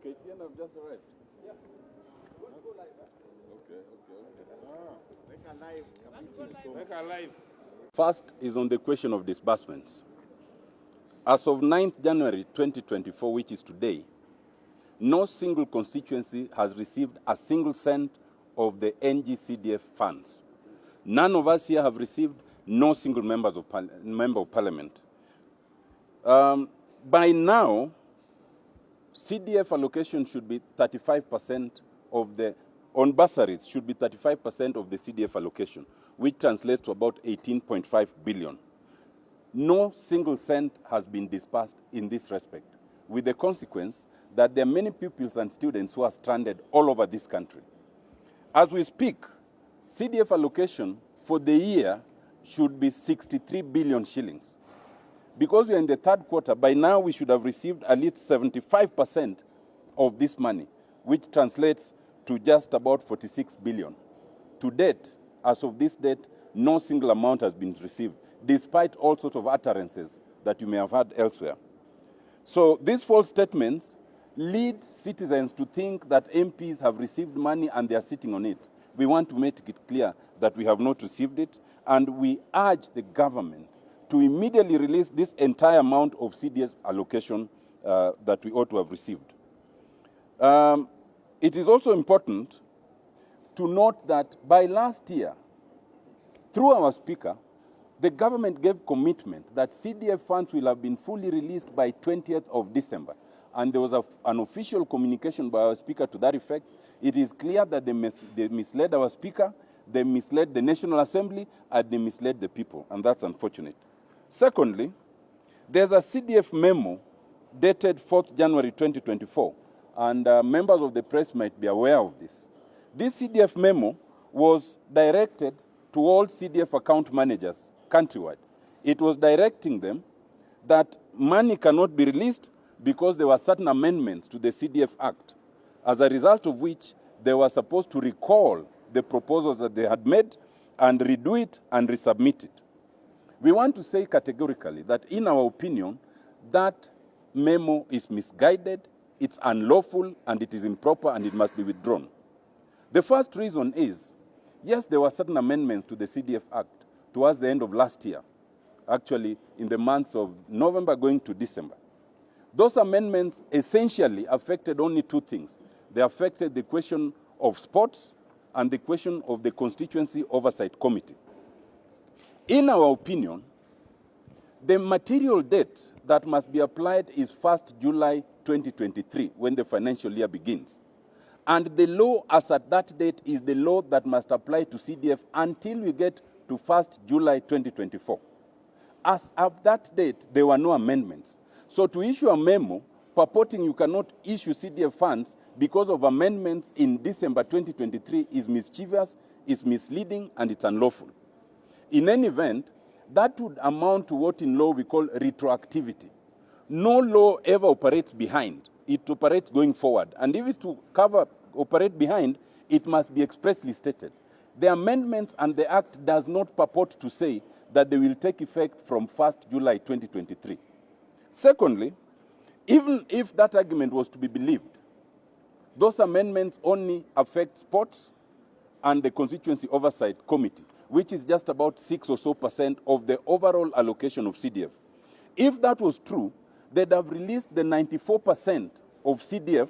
KTN have just arrived. Yeah. Okay. Make a live. First is on the question of disbursements. As of 9th January 2024, which is today, no single constituency has received a single cent of the NG-CDF funds. None of us here have received no single member of parliament. By now, CDF allocation should be 35% of the, on bursaries, should be 35% of the CDF allocation, which translates to about 18.5 billion. No single cent has been disbursed in this respect, with the consequence that there are many pupils and students who are stranded all over this country. As we speak, CDF allocation for the year should be 63 billion shillings. Because we are in the third quarter, by now we should have received at least 75% of this money, which translates to just about 46 billion. To date, as of this date, no single amount has been received, despite all sorts of utterances that you may have heard elsewhere. So these false statements lead citizens to think that MPs have received money and they are sitting on it. We want to make it clear that we have not received it, and we urge the government to immediately release this entire amount of CDF allocation that we ought to have received. It is also important to note that by last year, through our speaker, the government gave commitment that CDF funds will have been fully released by 20th of December. And there was an official communication by our speaker to that effect. It is clear that they misled our speaker, they misled the National Assembly, and they misled the people, and that's unfortunate. Secondly, there's a CDF memo dated 4th January 2024, and members of the press might be aware of this. This CDF memo was directed to all CDF account managers countrywide. It was directing them that money cannot be released because there were certain amendments to the CDF Act, as a result of which they were supposed to recall the proposals that they had made and redo it and resubmit it. We want to say categorically that, in our opinion, that memo is misguided, it's unlawful, and it is improper, and it must be withdrawn. The first reason is, yes, there were certain amendments to the CDF Act towards the end of last year, actually in the months of November going to December. Those amendments essentially affected only two things. They affected the question of sports and the question of the Constituency Oversight Committee. In our opinion, the material date that must be applied is 1st July 2023, when the financial year begins. And the law as at that date is the law that must apply to CDF until we get to 1st July 2024. As of that date, there were no amendments. So to issue a memo purporting you cannot issue CDF funds because of amendments in December 2023 is mischievous, is misleading, and it's unlawful. In any event, that would amount to what in law we call retroactivity. No law ever operates behind. It operates going forward. And if it's to operate behind, it must be expressly stated. The amendments and the Act does not purport to say that they will take effect from 1st July 2023. Secondly, even if that argument was to be believed, those amendments only affect sports and the Constituency Oversight Committee, which is just about 6% or so of the overall allocation of CDF. If that was true, they'd have released the 94% of CDF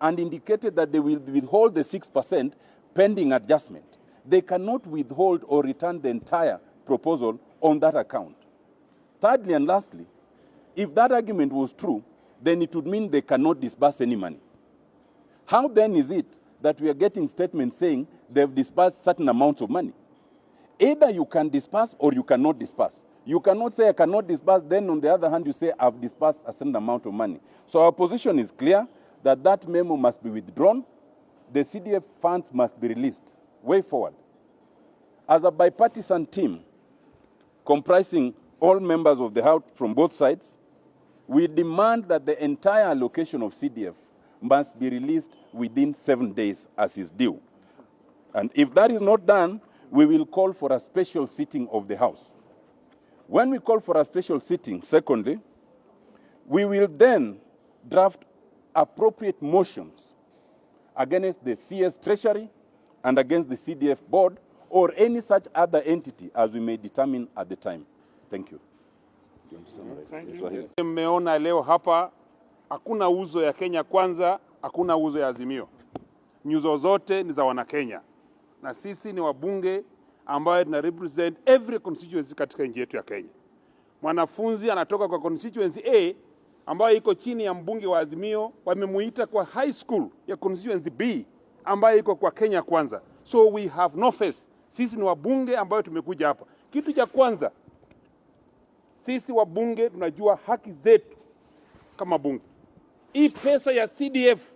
and indicated that they will withhold the 6% pending adjustment. They cannot withhold or return the entire proposal on that account. Thirdly and lastly, if that argument was true, then it would mean they cannot disburse any money. How then is it that we are getting statements saying they've disbursed certain amounts of money? Either you can disburse or you cannot disburse. You cannot say I cannot disburse, then on the other hand you say I've disbursed a certain amount of money. So our position is clear that that memo must be withdrawn. The CDF funds must be released. Way forward. As a bipartisan team comprising all members of the House from both sides, we demand that the entire allocation of CDF must be released within 7 days as is due. And if that is not done, we will call for a special sitting of the House. When we call for a special sitting, secondly, we will then draft appropriate motions against the CS Treasury and against the CDF board or any such other entity as we may determine at the time. Thank you. Mmeona leo hapa hakuna uzo ya Kenya Kwanza, hakuna uzo ya Azimio. Nyuzo zote ni za Wanakenya. Na sisi ni wabunge ambao tuna represent every constituency katika nchi yetu ya Kenya. Mwanafunzi anatoka kwa constituency A ambayo iko chini ya mbunge wa Azimio, wamemuita kwa high school ya constituency B ambayo iko kwa Kenya Kwanza. So we have no face. Sisi ni wabunge ambao tumekuja hapa. Kitu cha kwanza, sisi wabunge tunajua haki zetu kama bunge. Hii pesa ya CDF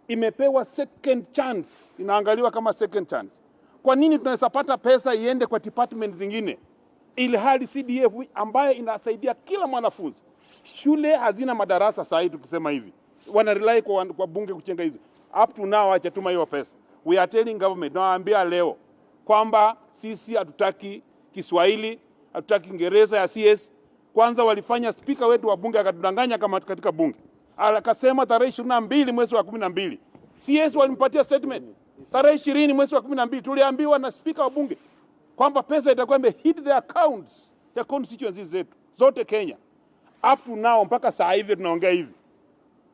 imepewa second chance, inaangaliwa kama second chance. Kwa nini tunaweza pata pesa iende kwa department zingine, ili hali CDF ambayo inasaidia kila mwanafunzi? Shule hazina madarasa sasa hivi, tukisema hivi wana rely kwa bunge kuchenga hizo. Up to now hajatuma hiyo pesa. We are telling government, nawaambia leo kwamba sisi hatutaki Kiswahili, hatutaki Kiingereza ya CS. Kwanza walifanya speaker wetu wa bunge akatudanganya kama katika bunge. Akasema tarehe 22 mwezi wa 12. CS walimpatia statement tarehe 20 mwezi wa 12. Tuliambiwa na speaker wa bunge kwamba pesa itakuwa hit the accounts ya constituencies zetu zote Kenya. Up to now mpaka saa hivi tunaongea hivi.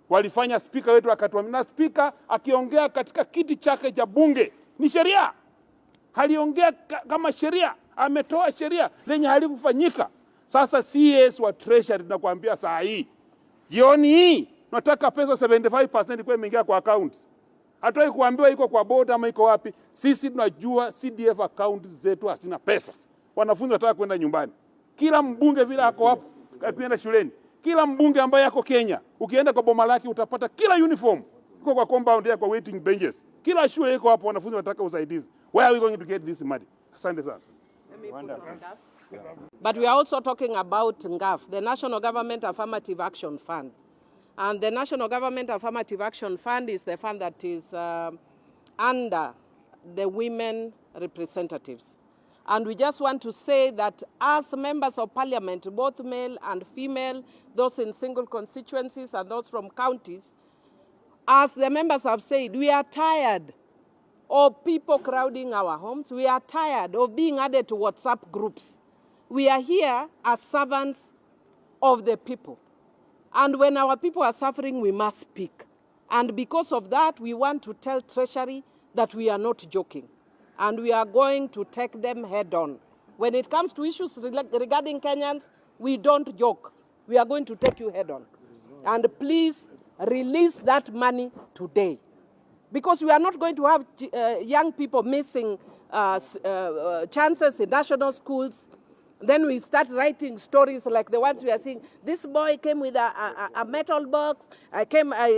Walifanya speaker wetu akatuambia, na speaker akiongea katika kiti chake cha bunge ni sheria. Haliongea kama sheria, ametoa sheria lenye halikufanyika. Sasa CS wa Treasury tunakuambia saa hii, jioni hii nataka pesa 75% kwa imeingia kwa account. Hatoi kuambiwa iko kwa board ama iko wapi. Sisi tunajua CDF account zetu hasina pesa. Wanafunzi wataka kwenda nyumbani. Kila mbunge vile ako hapo akienda shuleni. Kila mbunge ambaye yako Kenya, ukienda kwa boma lake utapata kila uniform iko kwa compound ya kwa waiting benches. Kila shule iko hapo, wanafunzi wanataka usaidizi. Where are we going to get this money? Asante sana. But we are also talking about NGAF, the National Government Affirmative Action Fund. And the National Government Affirmative Action Fund is the fund that is under the women representatives. And we just want to say that as members of parliament, both male and female, those in single constituencies and those from counties, as the members have said, we are tired of people crowding our homes. We are tired of being added to WhatsApp groups. We are here as servants of the people. And when our people are suffering, we must speak. And because of that, we want to tell Treasury that we are not joking. And we are going to take them head on. When it comes to issues regarding Kenyans, we don't joke. We are going to take you head on. And please release that money today. Because we are not going to have young people missing chances in national schools. Then we start writing stories like the ones we are seeing. This boy came with a metal box. I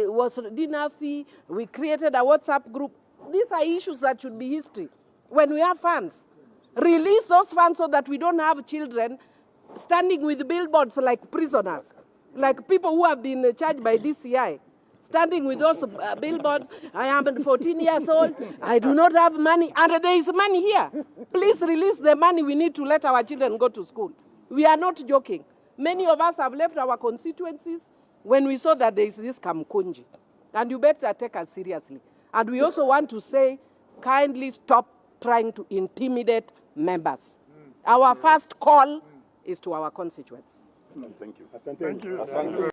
was dinner fee. We created a WhatsApp group. These are issues that should be history. When we have funds, release those funds so that we don't have children standing with billboards like prisoners, like people who have been charged by DCI, standing with those billboards. I am 14 years old. I do not have money. And there is money here. Please release the money. We need to let our children go to school. We are not joking. Many of us have left our constituencies when we saw that there is this Kamkunji. And you better take us seriously. And we also want to say, kindly stop trying to intimidate members. Our first call is to our constituents. Thank you. Thank you.